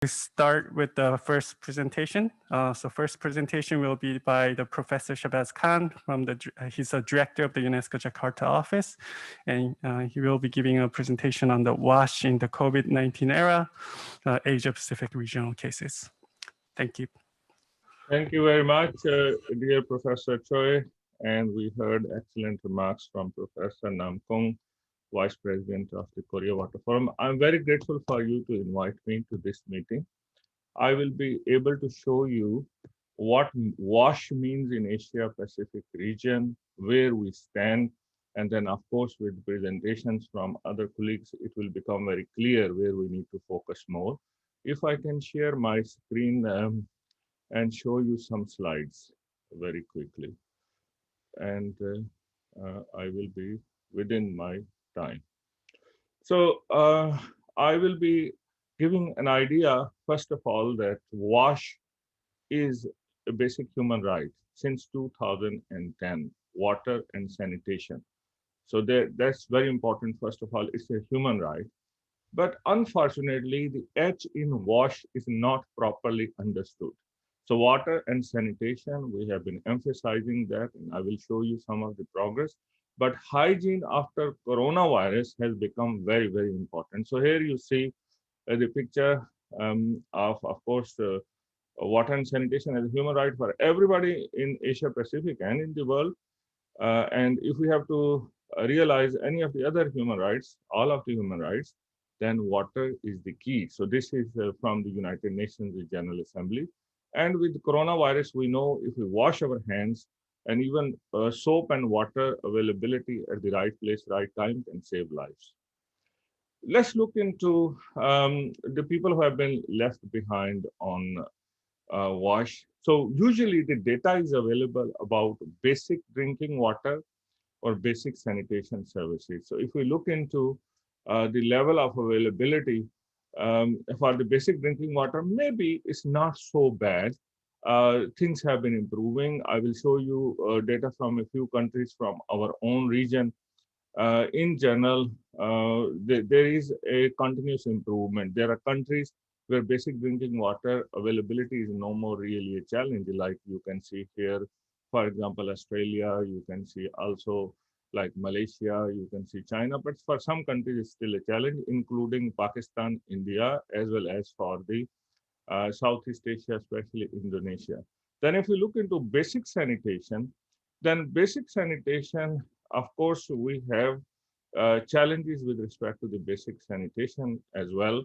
We start with the first presentation. So first presentation will be by the Professor Shabazz Khan he's a director of the UNESCO Jakarta office, and he will be giving a presentation on the WASH in the COVID-19 era, Asia Pacific regional cases. Thank you. Thank you very much, dear Professor Choi. And we heard excellent remarks from Professor Nam Kong, Vice President of the Korea Water Forum. I'm very grateful for you to invite me to this meeting. I will be able to show you what WASH means in Asia Pacific region, where we stand, and then of course with presentations from other colleagues, it will become very clear where we need to focus more. If I can share my screen and show you some slides very quickly, and I will be within my time. So I will be giving an idea, first of all, that WASH is a basic human right since 2010, water and sanitation. So that's very important. First of all, it's a human right. But unfortunately, the H in WASH is not properly understood. So water and sanitation, we have been emphasizing that, and I will show you some of the progress. But hygiene after coronavirus has become very, very important. So here you see the picture of course, water and sanitation as a human right for everybody in Asia Pacific and in the world. And if we have to realize any of the other human rights, all of the human rights, then water is the key. So this is from the United Nations General Assembly. And with coronavirus, we know if we wash our hands, and even soap and water availability at the right place, right time can save lives. Let's look into the people who have been left behind on WASH. So usually the data is available about basic drinking water or basic sanitation services. So if we look into the level of availability for the basic drinking water, maybe it's not so bad. Things have been improving. I will show you data from a few countries from our own region. In general, there is a continuous improvement. There are countries where basic drinking water availability is no more really a challenge, like you can see here, for example, Australia, you can see also like Malaysia, you can see China, but for some countries it's still a challenge, including Pakistan, India, as well as for the Southeast Asia, especially Indonesia. Then if we look into basic sanitation, then basic sanitation, of course, we have challenges with respect to the basic sanitation as well.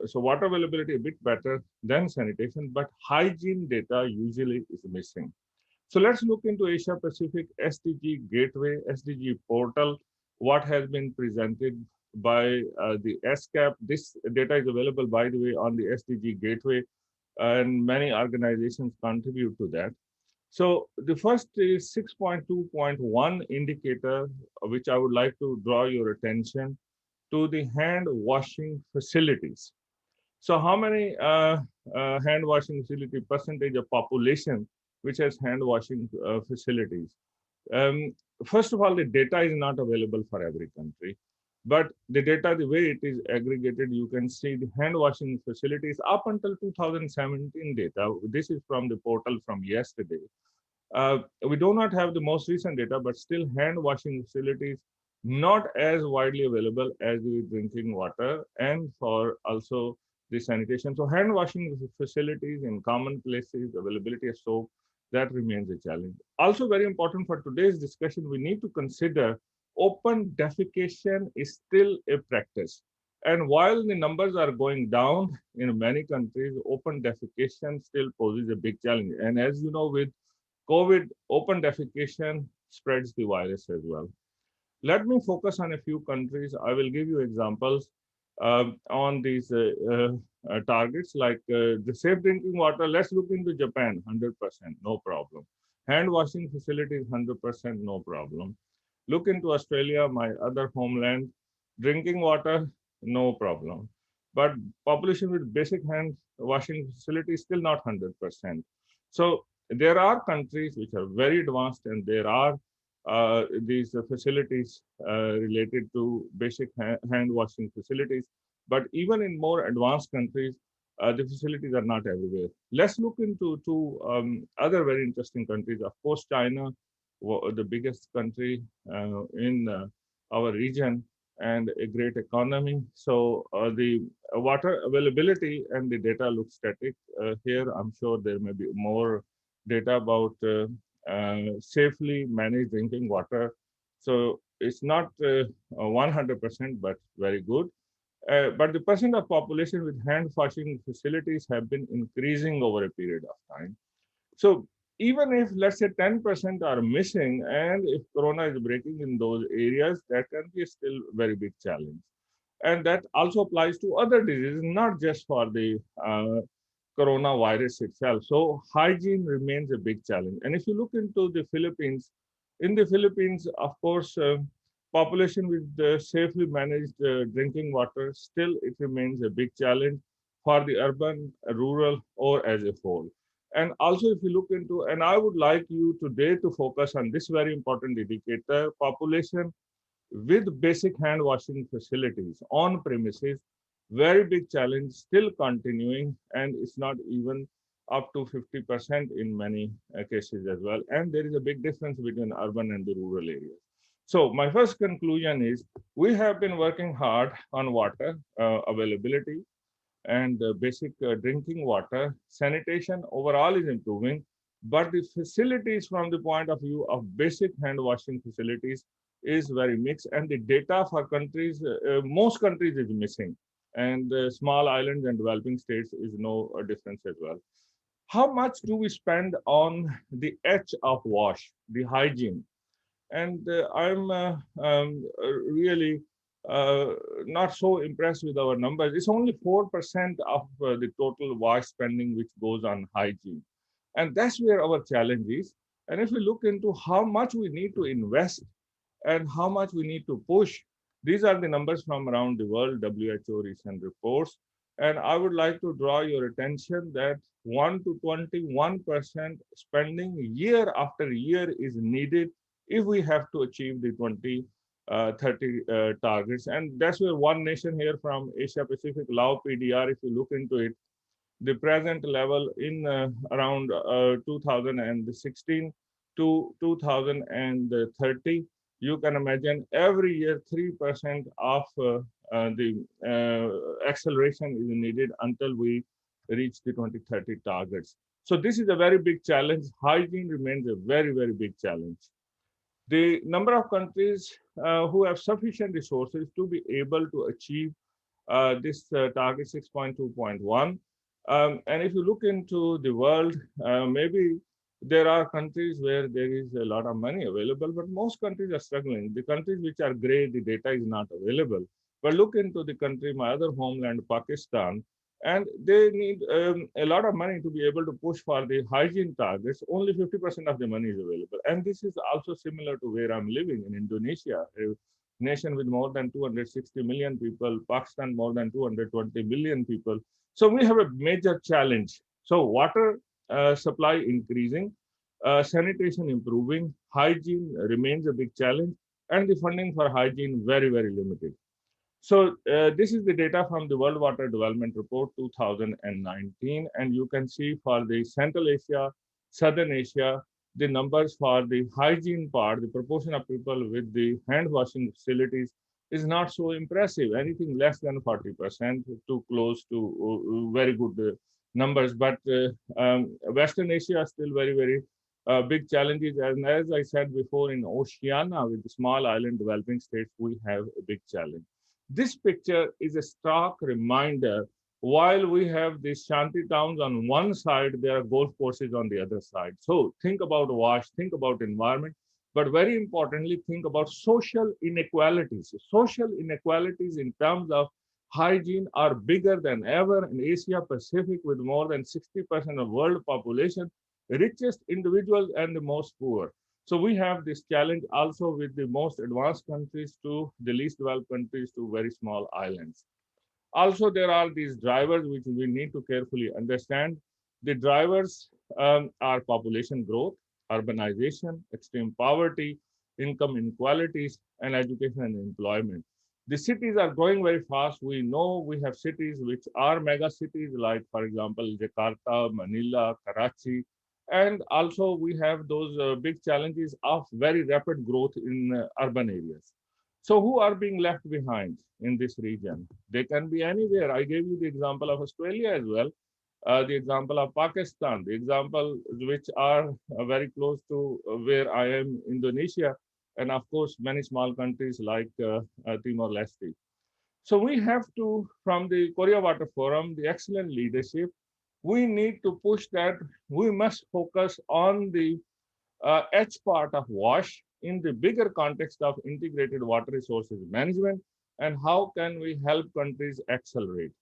So water availability a bit better than sanitation, but hygiene data usually is missing. So let's look into Asia Pacific SDG Gateway, SDG portal, what has been presented by the SCAP. This data is available, by the way, on the SDG Gateway, and many organizations contribute to that. So the first is 6.2.1 indicator, which I would like to draw your attention to the hand washing facilities. So how many hand washing facility percentage of population which has hand washing facilities? First of all, the data is not available for every country, but the data, the way it is aggregated, you can see the hand washing facilities up until 2017 data. This is from the portal from yesterday. We do not have the most recent data, but still hand washing facilities not as widely available as the drinking water and for also the sanitation. So hand washing facilities in common places, availability of soap, that remains a challenge. Also very important for today's discussion, we need to consider open defecation is still a practice. And while the numbers are going down in many countries, open defecation still poses a big challenge. And as you know, with COVID, open defecation spreads the virus as well. Let me focus on a few countries. I will give you examples on these targets, like the safe drinking water. Let's look into Japan, 100%, no problem. Hand washing facilities, 100%, no problem. Look into Australia, my other homeland, drinking water, no problem. But population with basic hand washing facilities, still not 100%. So there are countries which are very advanced, and there are these facilities related to basic hand washing facilities. But even in more advanced countries, the facilities are not everywhere. Let's look into two other very interesting countries. Of course, China, the biggest country in our region and a great economy. So the water availability and the data look static. Here, I'm sure there may be more data about safely managed drinking water. So it's not 100%, but very good. But the percent of population with hand washing facilities have been increasing over a period of time. So even if, let's say, 10% are missing, and if corona is breaking in those areas, that can be still very big challenge. And that also applies to other diseases, not just for the coronavirus itself. So hygiene remains a big challenge. And if you look into the Philippines, in the Philippines, of course, population with safely managed drinking water, still it remains a big challenge for the urban, rural, or as a whole. And also, if you look into, and I would like you today to focus on this very important indicator, population with basic hand washing facilities on premises, very big challenge still continuing, and it's not even up to 50% in many cases as well. And there is a big difference between urban and the rural areas. So my first conclusion is we have been working hard on water availability and basic drinking water. Sanitation overall is improving, but the facilities from the point of view of basic hand washing facilities is very mixed, and the data for countries, most countries is missing, and small islands and developing states is no difference as well. How much do we spend on the H of wash, the hygiene? And I'm really not so impressed with our numbers. It's only 4% of the total wash spending which goes on hygiene. And that's where our challenge is. And if we look into how much we need to invest and how much we need to push, these are the numbers from around the world, WHO recent reports. And I would like to draw your attention that 1 to 21% spending year after year is needed if we have to achieve the 2030 targets. And that's where one nation here from Asia Pacific, Lao PDR, if you look into it, the present level in around 2016 to 2030, you can imagine every year 3% of the acceleration is needed until we reach the 2030 targets. So this is a very big challenge. Hygiene remains a very, very big challenge. The number of countries who have sufficient resources to be able to achieve this target 6.2.1. And if you look into the world, maybe there are countries where there is a lot of money available, but most countries are struggling. The countries which are gray, the data is not available. But look into the country, my other homeland, Pakistan, and they need a lot of money to be able to push for the hygiene targets. Only 50% of the money is available. And this is also similar to where I'm living in Indonesia, a nation with more than 260 million people, Pakistan more than 220 million people. So we have a major challenge. So water supply increasing, sanitation improving, hygiene remains a big challenge, and the funding for hygiene very, very limited. So this is the data from the World Water Development Report 2019, and you can see for the Central Asia, Southern Asia, the numbers for the hygiene part, the proportion of people with the hand washing facilities is not so impressive. Anything less than 40%, too close to very good numbers. But Western Asia is still very, very big challenges. And as I said before, in Oceania, with the small island developing states, we have a big challenge. This picture is a stark reminder. While we have these shanty towns on one side, there are golf courses on the other side. So think about wash, think about environment, but very importantly, think about social inequalities. Social inequalities in terms of hygiene are bigger than ever in Asia Pacific, with more than 60% of world population, richest individuals and the most poor. So we have this challenge also with the most advanced countries to the least developed countries to very small islands. Also, there are these drivers which we need to carefully understand. The drivers are population growth, urbanization, extreme poverty, income inequalities, and education and employment. The cities are growing very fast. We know we have cities which are mega cities, like, for example, Jakarta, Manila, Karachi. And also, we have those big challenges of very rapid growth in urban areas. So, who are being left behind in this region? They can be anywhere. I gave you the example of Australia as well, the example of Pakistan, the example which are very close to where I am, Indonesia, and of course, many small countries like Timor-Leste. So we have to, from the Korea Water Forum, the excellent leadership, we need to push that we must focus on the H part of WASH in the bigger context of integrated water resources management, and how can we help countries accelerate.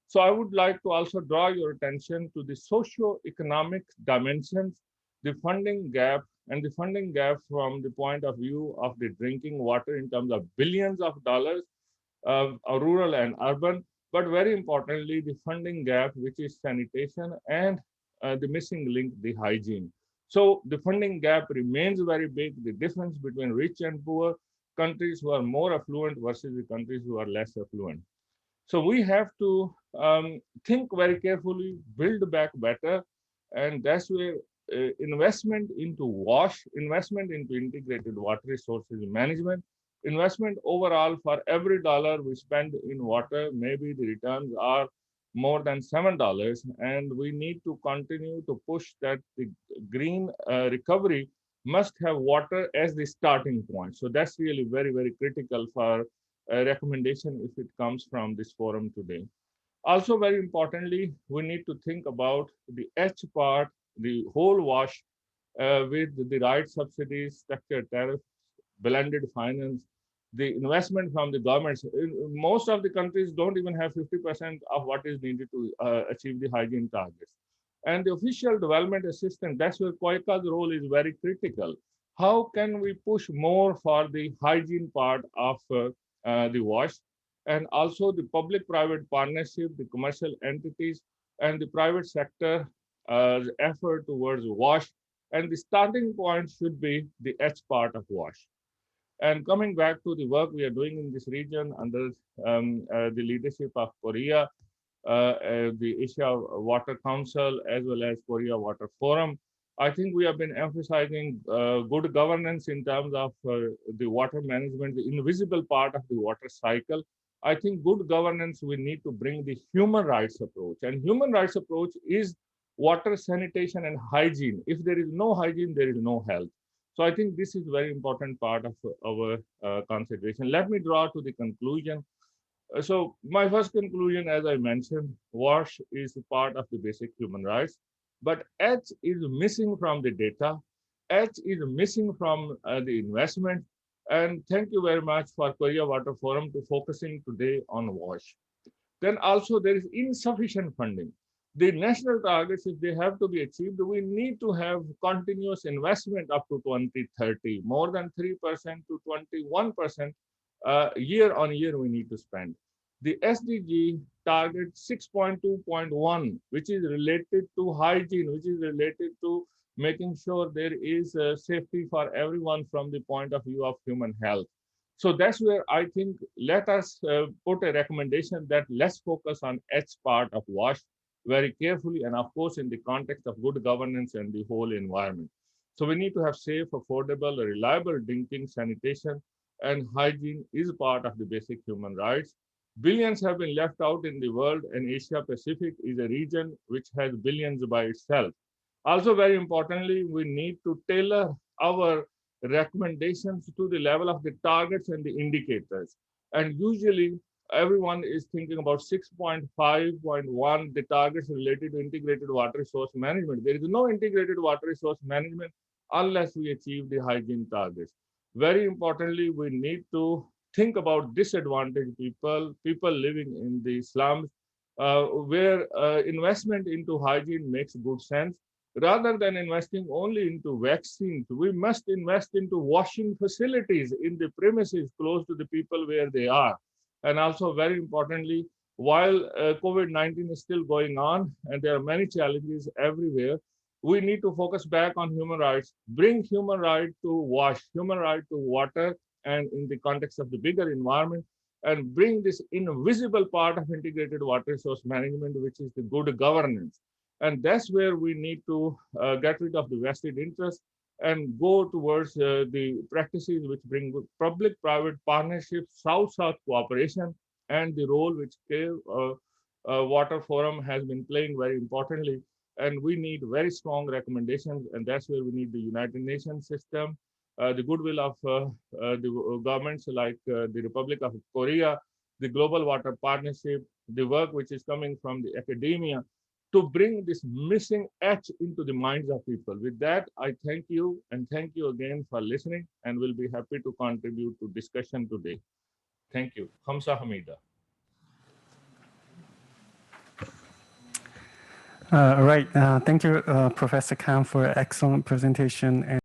So I would like to also draw your attention to the socio-economic dimensions, the funding gap, and the funding gap from the point of view of the drinking water in terms of billions of dollars, rural and urban, but very importantly, the funding gap, which is sanitation, and the missing link, the hygiene. So the funding gap remains very big, the difference between rich and poor, countries who are more affluent versus the countries who are less affluent. So we have to think very carefully, build back better, and that's where investment into WASH, investment into integrated water resources management, investment overall for every dollar we spend in water, maybe the returns are more than $7, and we need to continue to push that the green recovery must have water as the starting point. So that's really very, very critical for a recommendation if it comes from this forum today. Also, very importantly, we need to think about the H part, the whole wash with the right subsidies, structured tariffs, blended finance, the investment from the governments. Most of the countries don't even have 50% of what is needed to achieve the hygiene targets. And the official development assistance, that's where COICA's role is very critical. How can we push more for the hygiene part of the wash? And also the public-private partnership, the commercial entities, and the private sector effort towards wash. And the starting point should be the H part of wash. And coming back to the work we are doing in this region under the leadership of Korea, the Asia Water Council, as well as Korea Water Forum, I think we have been emphasizing good governance in terms of the water management, the invisible part of the water cycle. I think good governance, we need to bring the human rights approach. And human rights approach is water, sanitation, and hygiene. If there is no hygiene, there is no health. So I think this is a very important part of our consideration. Let me draw to the conclusion. So my first conclusion, as I mentioned, WASH is part of the basic human rights, but H is missing from the data. H is missing from the investment. And thank you very much for Korea Water Forum to focusing today on WASH. Then also there is insufficient funding. The national targets, if they have to be achieved, we need to have continuous investment up to 2030, more than 3% to 21% year on year we need to spend. The SDG target 6.2.1, which is related to hygiene, which is related to making sure there is safety for everyone from the point of view of human health. So that's where I think let us put a recommendation that let's focus on H part of WASH very carefully, and of course in the context of good governance and the whole environment. So we need to have safe, affordable, reliable drinking, sanitation, and hygiene is part of the basic human rights. Billions have been left out in the world, and Asia Pacific is a region which has billions by itself. Also, very importantly, we need to tailor our recommendations to the level of the targets and the indicators. And usually, everyone is thinking about 6.5.1, the targets related to integrated water resource management. There is no integrated water resource management unless we achieve the hygiene targets. Very importantly, we need to think about disadvantaged people, people living in the slums, where investment into hygiene makes good sense. Rather than investing only into vaccines, we must invest into washing facilities in the premises close to the people where they are. And also, very importantly, while COVID-19 is still going on and there are many challenges everywhere, we need to focus back on human rights, bring human right to wash, human right to water, and in the context of the bigger environment, and bring this invisible part of integrated water resource management, which is the good governance. And that's where we need to get rid of the vested interest and go towards the practices which bring public-private partnerships, South-South cooperation, and the role which Water Forum has been playing very importantly. And we need very strong recommendations, and that's where we need the United Nations system, the goodwill of the governments like the Republic of Korea, the Global Water Partnership, the work which is coming from the academia, to bring this missing H into the minds of people. With that, I thank you, and thank you again for listening, and will be happy to contribute to discussion today. Thank you. Khamsa Hamida. All right. Thank you, Professor Khan, for an excellent presentation.